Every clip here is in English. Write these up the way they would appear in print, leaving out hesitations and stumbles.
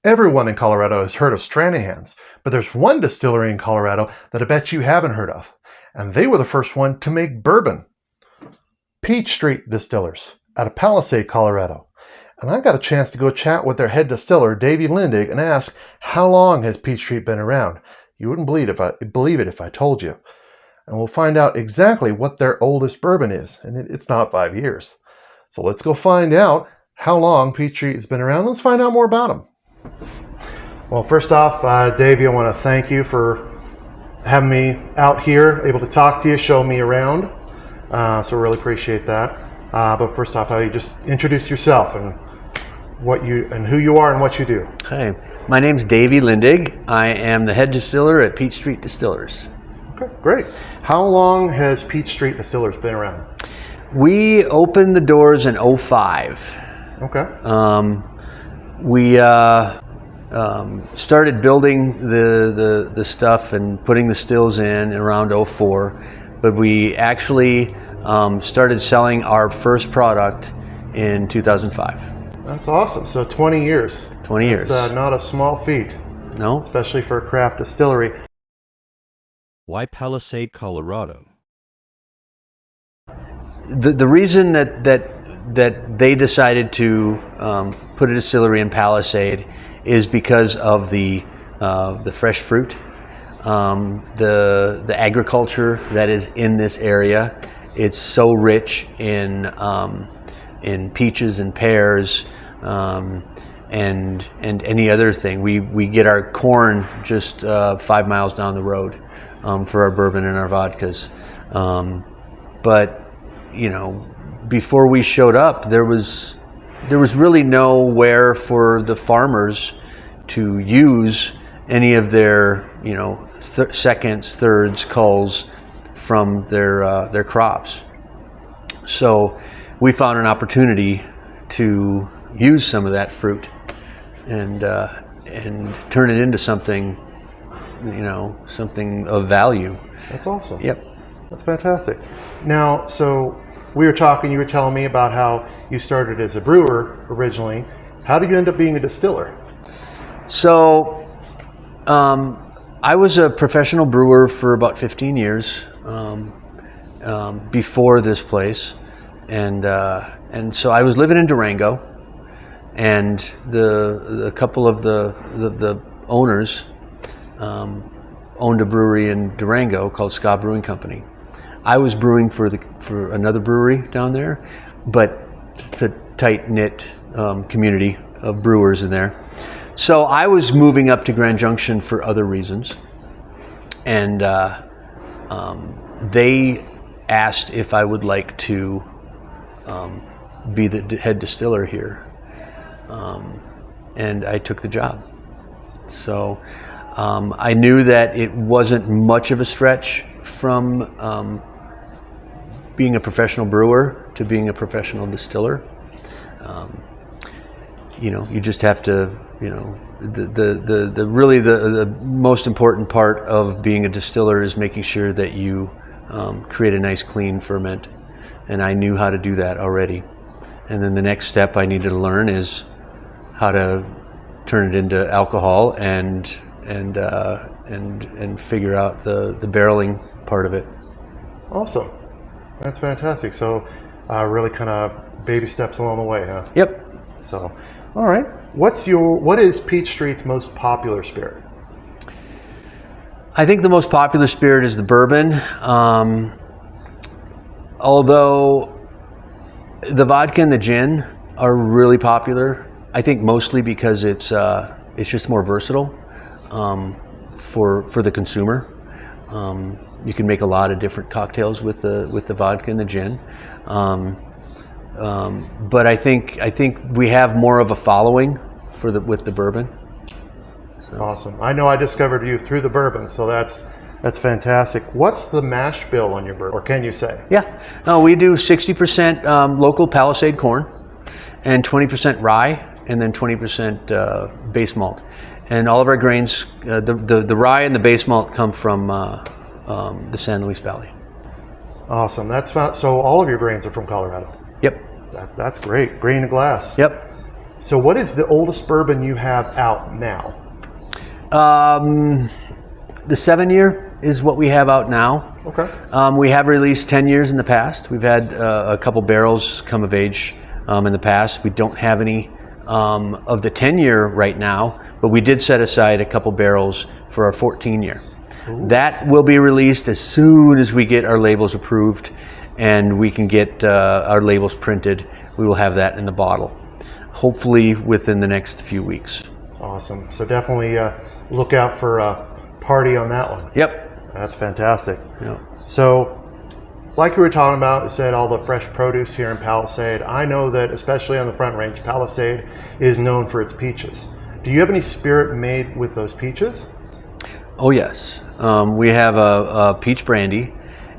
Everyone in Colorado has heard of Stranahan's, but there's one distillery in Colorado that I bet you haven't heard of, and they were the first one to make bourbon. Peach Street Distillers out of Palisade, Colorado. And I got a chance to go chat with their head distiller, Davy Lindig, and ask, how long has Peach Street been around? You wouldn't believe it if I told you. And we'll find out exactly what their oldest bourbon is, and it's not 5 years. So let's go find out how long Peach Street has been around. Let's find out more about them. Well, first off, Davey, I want to thank you for having me out here, able to talk to you, show me around. So really appreciate that. But first off, how you just introduce yourself and who you are and what you do. Hi, my name's Davy Lindig. I am the head distiller at Peach Street Distillers. Okay, great. How long has Peach Street Distillers been around? We opened the doors in 2005. Okay. We started building the stuff and putting the stills in around 2004, but we actually started selling our first product in 2005. That's awesome. So 20 years. 20 years. That's not a small feat. No. Especially for a craft distillery. Why Palisade, Colorado? The reason that they decided to put a distillery in Palisade is because of the fresh fruit, the agriculture that is in this area. It's so rich in peaches and pears and any other thing. We get our corn just 5 miles down the road for our bourbon and our vodkas, but you know, before we showed up, there was really nowhere for the farmers to use any of their, you know, seconds, thirds, culls from their crops. So we found an opportunity to use some of that fruit and turn it into something, you know, something of value. That's awesome. Yep. That's fantastic. Now, so we were talking, you were telling me about how you started as a brewer originally. How did you end up being a distiller? So, I was a professional brewer for about 15 years before this place. And so I was living in Durango, and the couple of the owners owned a brewery in Durango called Ska Brewing Company. I was brewing for another brewery down there, but it's a tight-knit community of brewers in there. So I was moving up to Grand Junction for other reasons, and they asked if I would like to be the head distiller here, and I took the job. So I knew that it wasn't much of a stretch from being a professional brewer to being a professional distiller. You know, you just have to, you know, the most important part of being a distiller is making sure that you create a nice clean ferment, and I knew how to do that already. And then the next step I needed to learn is how to turn it into alcohol and figure out the barreling part of it. Awesome. That's fantastic. So really kind of baby steps along the way, huh? Yep. So, all right. What is Peach Street's most popular spirit? I think the most popular spirit is the bourbon. Although the vodka and the gin are really popular, I think mostly because it's just more versatile for the consumer. You can make a lot of different cocktails with the vodka and the gin, but I think we have more of a following with the bourbon. So. Awesome. I know I discovered you through the bourbon, so that's fantastic. What's the mash bill on your bourbon, or can you say? Yeah, no, we do 60% local Palisade corn, and 20% rye, and then 20% base malt. And all of our grains, the rye and the base malt come from the San Luis Valley. Awesome. So all of your grains are from Colorado. Yep. That's great. Grain to glass. Yep. So what is the oldest bourbon you have out now? The 7-year is what we have out now. Okay. We have released 10 years in the past. We've had a couple barrels come of age in the past. We don't have any of the 10-year right now, but we did set aside a couple barrels for our 14-year. That will be released as soon as we get our labels approved and we can get our labels printed. We will have that in the bottle, hopefully within the next few weeks. Awesome. So definitely look out for a party on that one. Yep. That's fantastic. Yep. So, like we were talking about, it said all the fresh produce here in Palisade. I know that especially on the Front Range, Palisade is known for its peaches. Do you have any spirit made with those peaches? Oh yes, we have a peach brandy,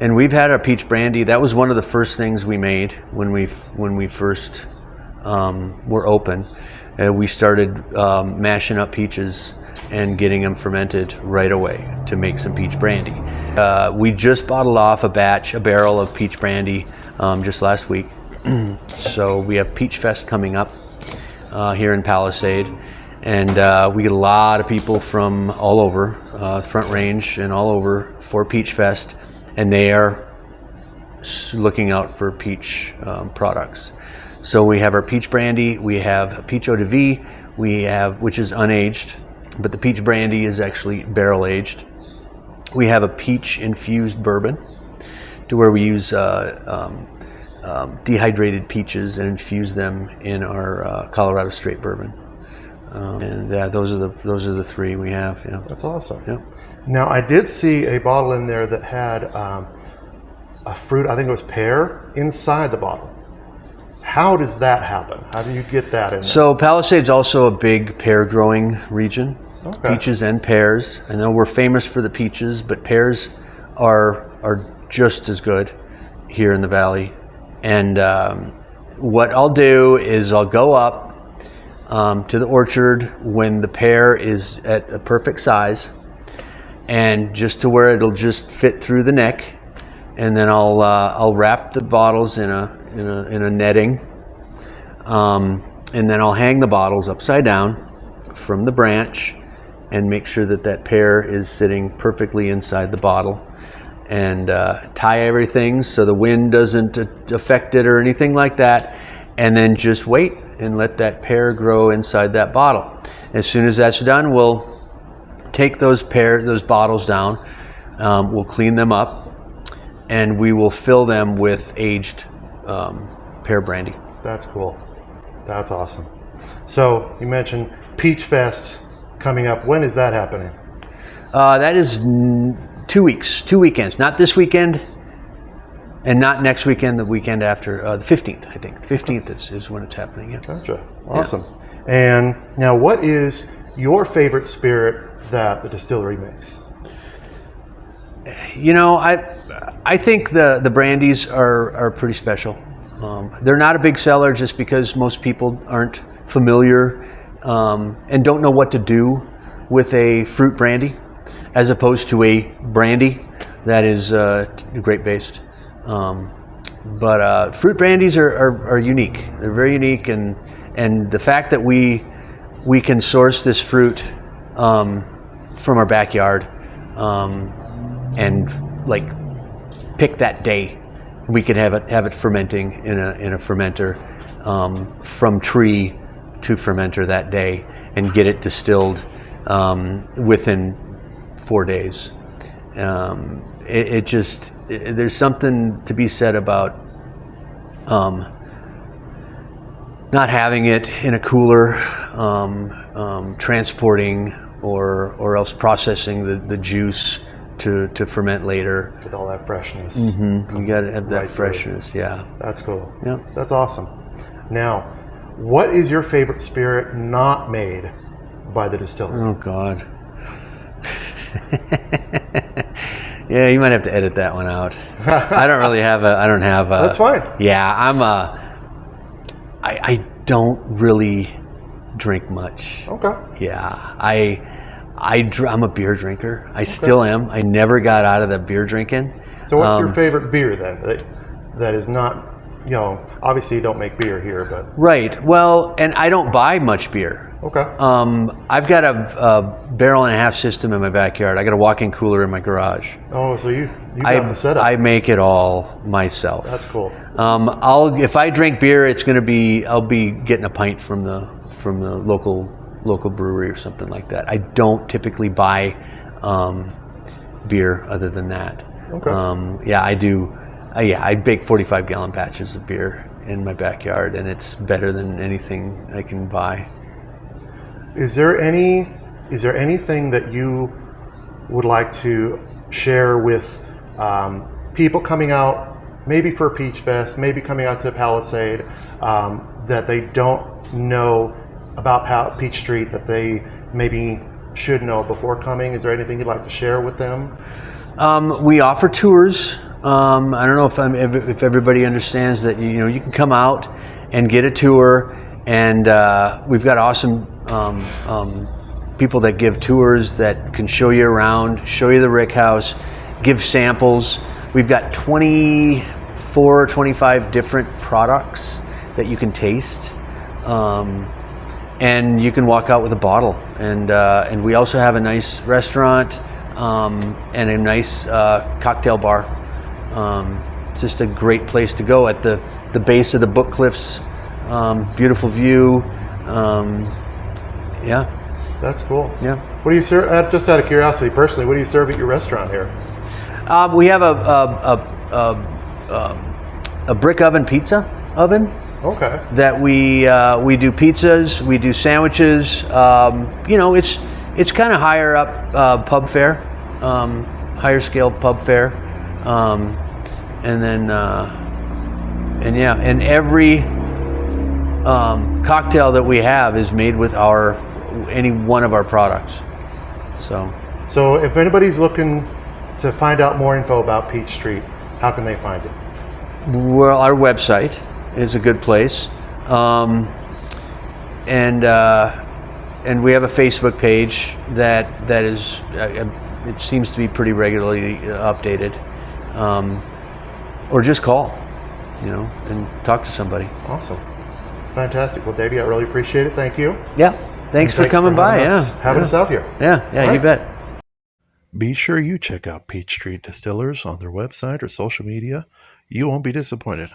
and we've had our peach brandy. That was one of the first things we made when we first were open. We started mashing up peaches and getting them fermented right away to make some peach brandy. We just bottled off a barrel of peach brandy just last week. So we have Peach Fest coming up here in Palisade, and we get a lot of people from all over Front Range and all over for Peach Fest, and they are looking out for peach products. So we have our peach brandy, we have peach eau de vie, which is unaged, but the peach brandy is actually barrel aged. We have a peach infused bourbon, to where we use dehydrated peaches and infuse them in our Colorado straight bourbon. And those are the three we have. Yeah. That's awesome. Yeah. Now I did see a bottle in there that had a fruit, I think it was pear, inside the bottle. How does that happen? How do you get that in there? So Palisade's also a big pear growing region. Okay. Peaches and pears. I know we're famous for the peaches, but pears are just as good here in the valley. And what I'll do is I'll go up to the orchard when the pear is at a perfect size, and just to where it'll just fit through the neck, and then I'll wrap the bottles in a netting, and then I'll hang the bottles upside down from the branch and make sure that pear is sitting perfectly inside the bottle, and tie everything so the wind doesn't affect it or anything like that, and then just wait and let that pear grow inside that bottle. As soon as that's done, we'll take those bottles down, we'll clean them up, and we will fill them with aged pear brandy. That's cool. That's awesome. So you mentioned Peach Fest coming up. When is that happening? That is 2 weekends. Not this weekend, and not next weekend, the weekend after, the 15th, I think. The 15th is when it's happening, yeah. Gotcha. Awesome. Yeah. And now what is your favorite spirit that the distillery makes? You know, I think the brandies are pretty special. They're not a big seller just because most people aren't familiar and don't know what to do with a fruit brandy, as opposed to a brandy that is grape based. But fruit brandies are unique. They're very unique, and the fact that we can source this fruit from our backyard and like pick that day, we could have it fermenting in a fermenter from tree to fermenter that day, and get it distilled within 4 days. There's something to be said about not having it in a cooler, transporting or else processing the juice to ferment later. With all that freshness. Mm-hmm. You got to have that Right freshness, yeah. That's cool. Yeah. That's awesome. Now, what is your favorite spirit not made by the distillery? Oh God. Yeah, you might have to edit that one out. I don't have a. That's fine. Yeah, I don't really drink much. Okay. Yeah, I'm a beer drinker. I still am. I never got out of the beer drinking. So what's your favorite beer then that is not you know, obviously you don't make beer here, but Right. Well, and I don't buy much beer. okay. I've got a barrel and a half system in my backyard. I got a walk-in cooler in my garage. Oh, so you got the setup. I make it all myself. That's cool. If I drink beer, I'll be getting a pint from the local brewery or something like that. I don't typically buy beer other than that. Okay. Yeah, I do. I bake 45-gallon batches of beer in my backyard, and it's better than anything I can buy. Is there anything that you would like to share with people coming out, maybe for Peach Fest, maybe coming out to Palisade, that they don't know about Peach Street that they maybe should know before coming? Is there anything you'd like to share with them? We offer tours. I don't know if everybody understands that you can come out and get a tour, and we've got awesome people that give tours that can show you around, show you the rick house, give samples. We've got 24, 25 different products that you can taste, and you can walk out with a bottle. And we also have a nice restaurant and a nice cocktail bar. It's just a great place to go at the base of the Book Cliffs. Beautiful view. Yeah. That's cool. Yeah. What do you serve? Just out of curiosity, personally, what do you serve at your restaurant here? We have a brick oven pizza oven. Okay. That we do pizzas, we do sandwiches. It's kind of higher up pub fare, higher scale pub fare, and then and every cocktail that we have is made with any one of our products. So if anybody's looking to find out more info about Peach Street, how can they find it? Well, our website is a good place, and we have a Facebook page that is it seems to be pretty regularly updated, or just call, and talk to somebody. Awesome, fantastic. Well, Davy, I really appreciate it. Thank you. Yeah, thanks for coming by. Having us out here. Yeah, All right. You bet. Be sure you check out Peach Street Distillers on their website or social media. You won't be disappointed.